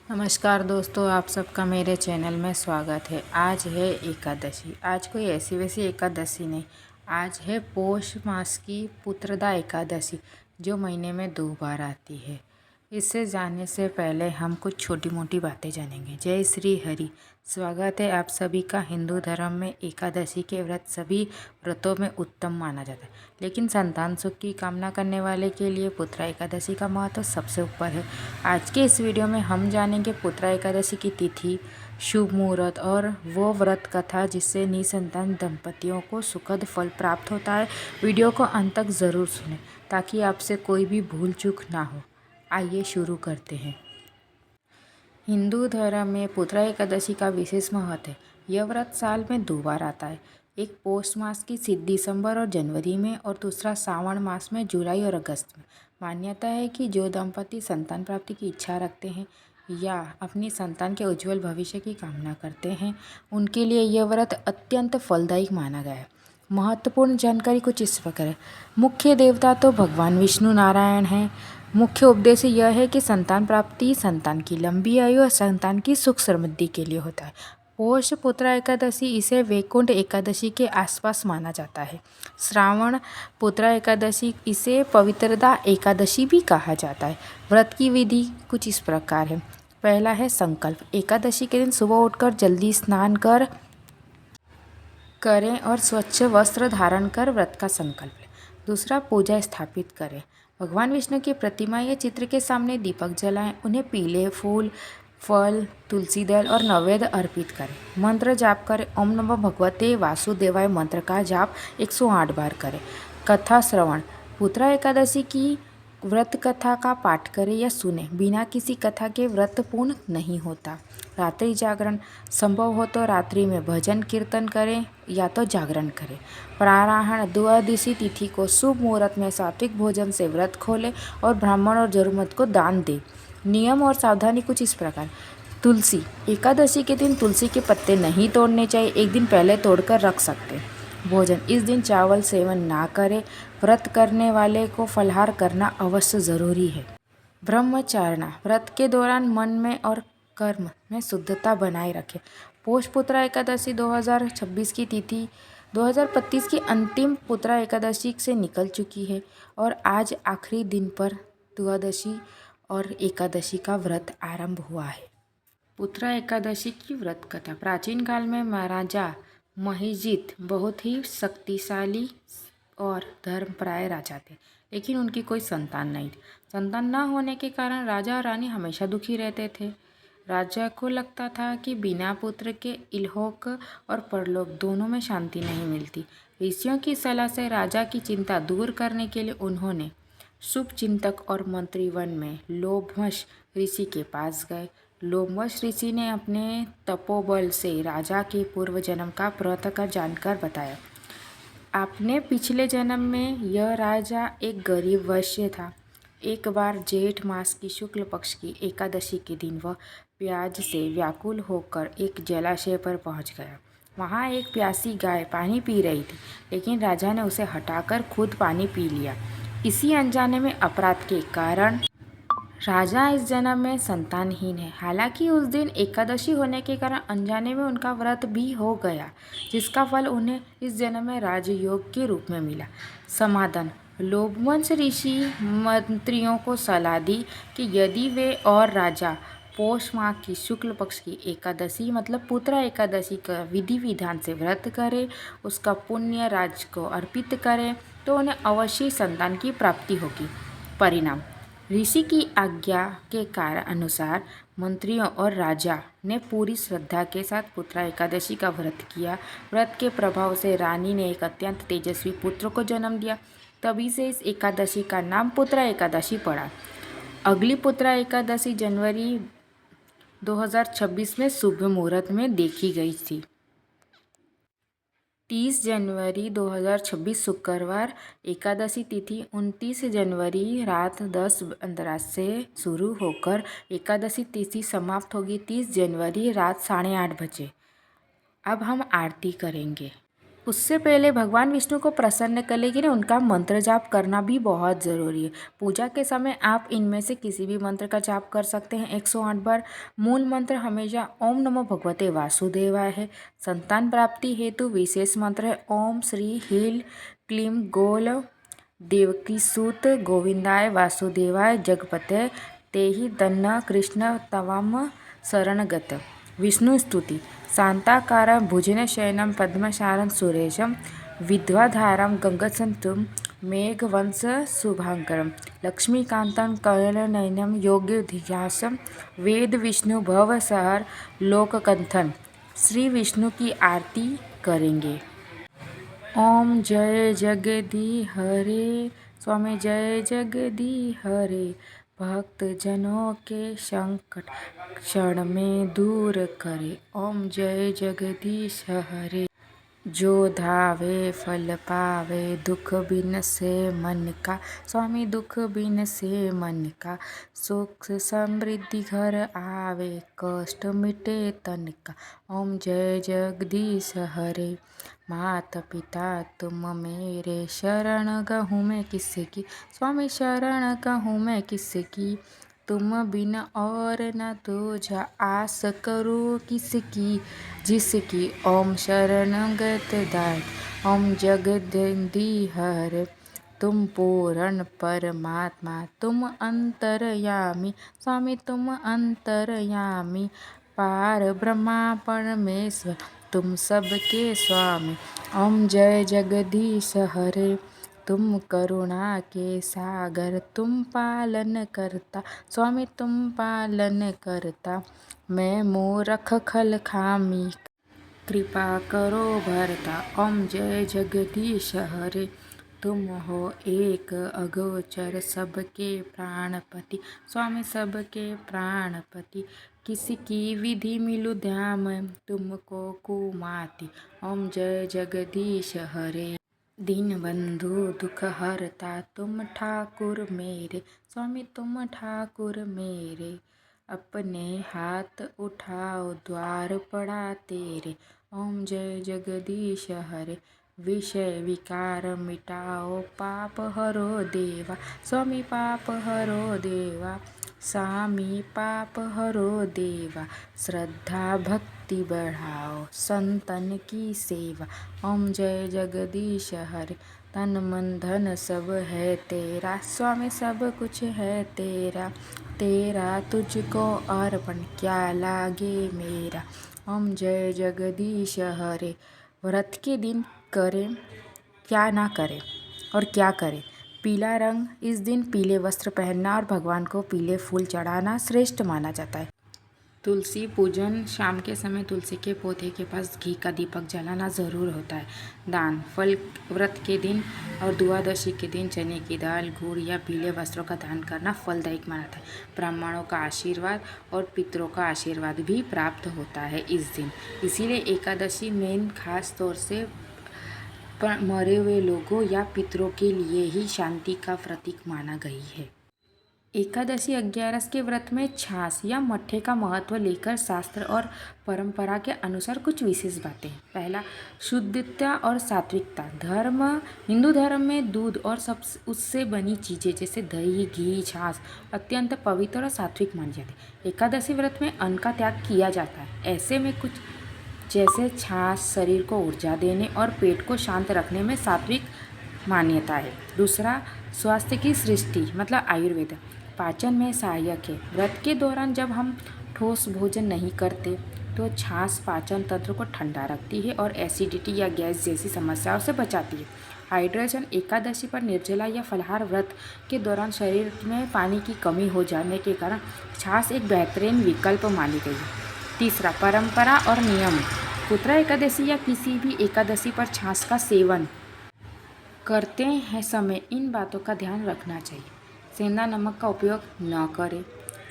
नमस्कार दोस्तों, आप सबका मेरे चैनल में स्वागत है। आज है एकादशी। आज कोई ऐसी वैसी एकादशी नहीं, आज है पौष मास की पुत्रदा एकादशी, जो महीने में 2 बार आती है। इससे जानने से पहले हम कुछ छोटी मोटी बातें जानेंगे। जय श्री हरि। स्वागत है आप सभी का। हिंदू धर्म में एकादशी के व्रत सभी व्रतों में उत्तम माना जाता है, लेकिन संतान सुख की कामना करने वाले के लिए पुत्रा एकादशी का महत्व सबसे ऊपर है। आज के इस वीडियो में हम जानेंगे पुत्रा एकादशी की तिथि, शुभ मुहूर्त और वो व्रत कथा जिससे निसंतान दंपतियों को सुखद फल प्राप्त होता है। वीडियो को अंत तक ज़रूर सुनें ताकि आपसे कोई भी भूल चूक ना हो। आइए शुरू करते हैं। हिंदू धर्म में पुत्रा एकादशी का विशेष महत्व है। यह व्रत साल में 2 बार आता है, एक पौष मास की दिसंबर और जनवरी में और दूसरा सावन मास में जुलाई और अगस्त में। मान्यता है कि जो दंपति संतान प्राप्ति की इच्छा रखते हैं या अपनी संतान के उज्जवल भविष्य की कामना करते हैं, उनके लिए यह व्रत अत्यंत फलदायक माना गया है। महत्वपूर्ण जानकारी कुछ इस प्रकार है। मुख्य देवता तो भगवान विष्णु नारायण हैं। मुख्य उद्देश्य यह है कि संतान प्राप्ति, संतान की लंबी आयु और संतान की सुख समृद्धि के लिए होता है। पौष पुत्रा एकादशी इसे वैकुंठ एकादशी के आसपास माना जाता है। श्रावण पुत्रा एकादशी इसे पवित्रदा एकादशी भी कहा जाता है। व्रत की विधि कुछ इस प्रकार है। पहला है संकल्प। एकादशी के दिन सुबह उठकर जल्दी स्नान करें और स्वच्छ वस्त्र धारण कर व्रत का संकल्प लें। दूसरा, पूजा स्थापित करें। भगवान विष्णु की प्रतिमा या चित्र के सामने दीपक जलाएं। उन्हें पीले फूल, फल, तुलसी दल और नैवेद्य अर्पित करें। मंत्र जाप करें। ओम नमः भगवते वासुदेवाय मंत्र का जाप 108 बार करें। कथा श्रवण। पुत्रा एकादशी की व्रत कथा का पाठ करें या सुने। बिना किसी कथा के व्रत पूर्ण नहीं होता। रात्रि जागरण। संभव हो तो रात्रि में भजन कीर्तन करें या तो जागरण करें। पारायण। द्वादशी तिथि को शुभ मुहूर्त में सात्विक भोजन से व्रत खोलें और ब्राह्मण और जरूरतमंद को दान दें। नियम और सावधानी कुछ इस प्रकार। तुलसी। एकादशी के दिन तुलसी के पत्ते नहीं तोड़ने चाहिए, एक दिन पहले तोड़कर रख सकते हैं। भोजन। इस दिन चावल सेवन ना करें। व्रत करने वाले को फलाहार करना अवश्य ज़रूरी है। ब्रह्मचारणा। व्रत के दौरान मन में और कर्म में शुद्धता बनाए रखें। पौष पुत्रा एकादशी 2026 की तिथि 2025 की अंतिम पुत्रा एकादशी से निकल चुकी है और आज आखिरी दिन पर द्वादशी और एकादशी का व्रत आरंभ हुआ है। पुत्रा एकादशी की व्रत कथा। प्राचीन काल में महाराजा महिजीत बहुत ही शक्तिशाली और धर्मपराय राजा थे, लेकिन उनकी कोई संतान नहीं थी। संतान न होने के कारण राजा और रानी हमेशा दुखी रहते थे। राजा को लगता था कि बिना पुत्र के इहलोक और परलोक दोनों में शांति नहीं मिलती। ऋषियों की सलाह से राजा की चिंता दूर करने के लिए उन्होंने शुभ चिंतक और मंत्री वन में लोमश ऋषि के पास गए। लोमश ऋषि ने अपने तपोबल से राजा के पूर्व जन्म का प्रतः जानकर बताया। आपने पिछले जन्म में यह राजा एक गरीब वैश्य था। एक बार जेठ मास की शुक्ल पक्ष की एकादशी के दिन वह प्याज से व्याकुल होकर एक जलाशय पर पहुंच गया। वहां एक प्यासी गाय पानी पी रही थी, लेकिन राजा ने उसे हटाकर खुद पानी पी लिया। इसी अनजाने में अपराध के कारण राजा इस जन्म में संतानहीन है। हालांकि उस दिन एकादशी होने के कारण अनजाने में उनका व्रत भी हो गया, जिसका फल उन्हें इस जन्म में राजयोग के रूप में मिला। समाधान। लोमश ऋषि मंत्रियों को सलाह दी कि यदि वे और राजा पौष माह की शुक्ल पक्ष की एकादशी मतलब पुत्रा एकादशी का विधि विधान से व्रत करें, उसका पुण्य राज को अर्पित करें, तो उन्हें अवश्य संतान की प्राप्ति होगी। परिणाम। ऋषि की आज्ञा के कारण अनुसार मंत्रियों और राजा ने पूरी श्रद्धा के साथ पुत्रा एकादशी का व्रत किया। व्रत के प्रभाव से रानी ने एक अत्यंत तेजस्वी पुत्र को जन्म दिया। तभी से इस एकादशी का नाम पुत्रा एकादशी पड़ा। अगली पुत्रा एकादशी जनवरी 2026 में शुभ मुहूर्त में देखी गई थी। 30 जनवरी 2026 शुक्रवार। एकादशी तिथि 29 जनवरी रात 10:15 से शुरू होकर एकादशी तिथि समाप्त होगी 30 जनवरी रात 8:30 बजे। अब हम आरती करेंगे। उससे पहले भगवान विष्णु को प्रसन्न करने के लिए उनका मंत्र जाप करना भी बहुत ज़रूरी है। पूजा के समय आप इनमें से किसी भी मंत्र का जाप कर सकते हैं 108 बार। मूल मंत्र हमेशा ओम नमो भगवते वासुदेवाय है। संतान प्राप्ति हेतु विशेष मंत्र है ओम श्री ह्रीं क्लीं गोल देवकीसूत गोविंदाय वासुदेवाय जगपते तेहि तन्न कृष्ण तवाम शरणगत। विष्णु स्तुति शांताकारं भुजनशयनं पद्मशालं सुरेशं विद्याधरं गगनसदृशं मेघवंशशुभांकरं लक्ष्मीकान्तं कमलनयनं योगिधियासं वेद विष्णु भवसहर लोककंथन। श्री विष्णु की आरती करेंगे। ओम जय जगदी हरे स्वामी जय जगदी हरे भक्त जनों के संकट क्षण में दूर करे। ओम जय जगदीश हरे जो धावे फल पावे दुख बिन से मन का स्वामी दुख बिन से मन का सुख समृद्धि घर आवे कष्ट मिटे तन का। ओम जय जगदीश हरे माता पिता तुम मेरे शरण गहूँ मैं किसकी स्वामी शरण कहूँ मैं किसकी तुम बिन और न तुझा आस करो किसकी जिसकी। ओम शरणगत दाय ओम जगदम्बि हर तुम पूर्ण परमात्मा तुम अंतर्यामी स्वामी तुम अंतर्यामी पार ब्रह्मा परमेश्वर तुम सबके स्वामी। ओम जय जगदीश हरे तुम करुणा के सागर तुम पालन करता स्वामी तुम पालन करता मैं मूर्ख खल खामी कृपा करो भरता। ओम जय जगदीश हरे तुम हो एक अगोचर सबके प्राणपति स्वामी सबके प्राणपति किसकी विधि मिलु ध्यान तुमको कुमाति। ओम जय जगदीश हरे दीन बंधु दुख हरता तुम ठाकुर मेरे स्वामी तुम ठाकुर मेरे अपने हाथ उठाओ द्वार पड़ा तेरे। ओम जय जगदीश हरे विषय विकार मिटाओ पाप हरो देवा स्वामी पाप हरो देवा स्वामी पाप हरो देवा श्रद्धा भक्ति बढ़ाओ संतन की सेवा। ओम जय जगदीश हरे तन मन धन सब है तेरा स्वामी सब कुछ है तेरा तेरा तुझको अर्पण क्या लागे मेरा। ओम जय जगदीश हरे व्रत के दिन करें क्या ना करें और क्या करें। पीला रंग इस दिन पीले वस्त्र पहनना और भगवान को पीले फूल चढ़ाना श्रेष्ठ माना जाता है। तुलसी पूजन शाम के समय तुलसी के पौधे के पास घी का दीपक जलाना ज़रूर होता है। दान फल व्रत के दिन और द्वादशी के दिन चने की दाल गुड़ या पीले वस्त्रों का दान करना फलदायक माना जाता है। ब्राह्मणों का आशीर्वाद और पितरों का आशीर्वाद भी प्राप्त होता है इस दिन। इसीलिए एकादशी में खास तौर से मरे हुए लोगों या पितरों के लिए ही शांति का प्रतीक माना गई है। एकादशी 11 के व्रत में छाछ या मट्ठे का महत्व लेकर शास्त्र और परंपरा के अनुसार कुछ विशेष बातें हैं। पहला शुद्धता और सात्विकता हिंदू धर्म में दूध और सब उससे बनी चीज़ें जैसे दही घी छाछ अत्यंत पवित्र और सात्विक मानी जाती है। एकादशी व्रत में अन्न का त्याग किया जाता है। ऐसे में कुछ जैसे छाछ शरीर को ऊर्जा देने और पेट को शांत रखने में सात्विक मान्यता है। दूसरा स्वास्थ्य की सृष्टि मतलब आयुर्वेद पाचन में सहायक है। व्रत के दौरान जब हम ठोस भोजन नहीं करते तो छाछ पाचन तंत्र को ठंडा रखती है और एसिडिटी या गैस जैसी समस्याओं से बचाती है। हाइड्रेशन एकादशी पर निर्जला या फलाहार व्रत के दौरान शरीर में पानी की कमी हो जाने के कारण छाछ एक बेहतरीन विकल्प मानी गई है। तीसरा परंपरा और नियम पुत्रा एकादशी या किसी भी एकादशी पर छाछ का सेवन करते हैं समय इन बातों का ध्यान रखना चाहिए। सेंधा नमक का उपयोग न करें।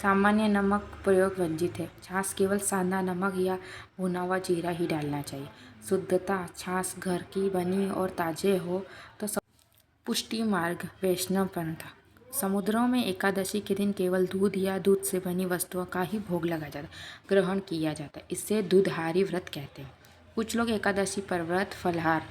सामान्य नमक प्रयोग वर्जित है। छाछ केवल सादा नमक या भुना हुआ जीरा ही डालना चाहिए। शुद्धता छाछ घर की बनी और ताजे हो तो पुष्टि मार्ग वैष्णव पंथ समुद्रों में एकादशी के दिन केवल दूध या दूध से बनी वस्तुओं का ही भोग लगाया जाता है ग्रहण किया जाता है। इससे दूधारी व्रत कहते हैं। कुछ लोग एकादशी पर व्रत फलाहार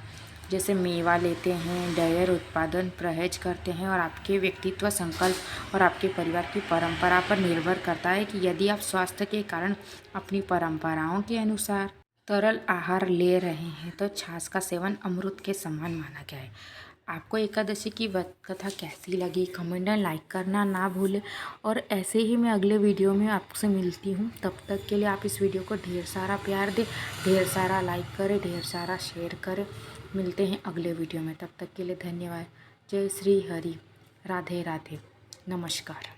जैसे मेवा लेते हैं, डेयर उत्पादन परहेज करते हैं और आपके व्यक्तित्व संकल्प और आपके परिवार की परंपरा पर निर्भर करता है कि यदि आप स्वास्थ्य के कारण अपनी परंपराओं के अनुसार तरल आहार ले रहे हैं तो छाछ का सेवन अमृत के समान माना गया है। आपको एकादशी की व्रत कथा कैसी लगी कमेंट एंड लाइक करना ना भूलें और ऐसे ही मैं अगले वीडियो में आपसे मिलती हूँ। तब तक के लिए आप इस वीडियो को ढेर सारा प्यार दें, ढेर सारा लाइक करें, ढेर सारा शेयर करें। मिलते हैं अगले वीडियो में, तब तक के लिए धन्यवाद। जय श्री हरि, राधे राधे, नमस्कार।